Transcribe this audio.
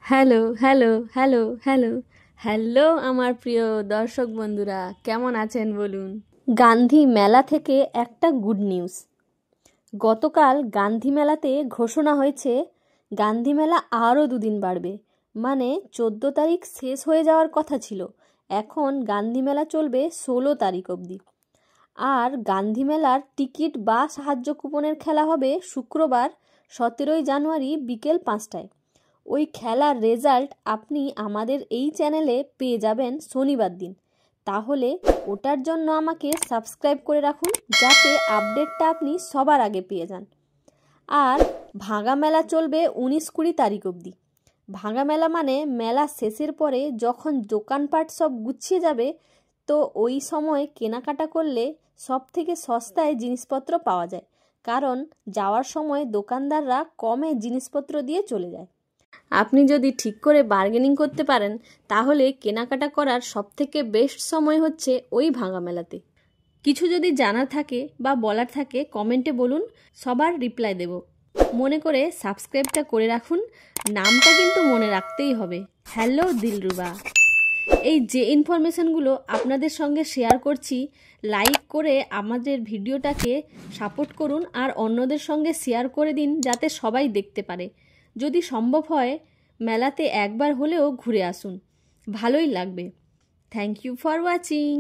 Hello hello hello hello hello আমার প্রিয় দর্শক বন্ধুরা, কেমন আছেন বলুন। গান্ধী মেলা থেকে একটা গুড নিউজ। গতকাল গান্ধী মেলাতে ঘোষণা হয়েছে গান্ধী মেলা আরও 2 দিন বাড়বে, মানে 14 তারিখ শেষ হয়ে যাওয়ার কথা ছিল, এখন গান্ধী মেলা চলবে 16 তারিখ অবধি। আর গান্ধী মেলার টিকিট বা সাহায্য কুপনের খেলা হবে শুক্রবার 17 জানুয়ারি বিকেল 5টায়। ওই খেলার রেজাল্ট আপনি আমাদের এই চ্যানেলে পেয়ে যাবেন শনিবার দিন। তাহলে ওটার জন্য আমাকে সাবস্ক্রাইব করে রাখুন, যাতে আপডেটটা আপনি সবার আগে পেয়ে যান। আর ভাঙা মেলা চলবে 19-20 তারিখ অবধি। ভাঙা মেলা মানে মেলা শেষের পরে যখন দোকানপাট সব গুছিয়ে যাবে, তো ওই সময় কেনাকাটা করলে সব থেকে সস্তায় জিনিসপত্র পাওয়া যায়, কারণ যাওয়ার সময় দোকানদাররা কমে জিনিসপত্র দিয়ে চলে যায়। আপনি যদি ঠিক করে বার্গেনিং করতে পারেন, তাহলে কেনাকাটা করার সবথেকে বেস্ট সময় হচ্ছে ওই ভাঙা মেলাতে। কিছু যদি জানার থাকে বা বলার থাকে কমেন্টে বলুন, সবার রিপ্লাই দেব। মনে করে সাবস্ক্রাইবটা করে রাখুন, নামটা কিন্তু মনে রাখতেই হবে, হ্যালো দিলরুবা। এই যে ইনফরমেশনগুলো আপনাদের সঙ্গে শেয়ার করছি, লাইক করে আমাদের ভিডিওটাকে সাপোর্ট করুন আর অন্যদের সঙ্গে শেয়ার করে দিন, যাতে সবাই দেখতে পারে। যদি সম্ভব হয় মেলাতে একবার হলেও ঘুরে আসুন, ভালোই লাগবে। Thank you for watching.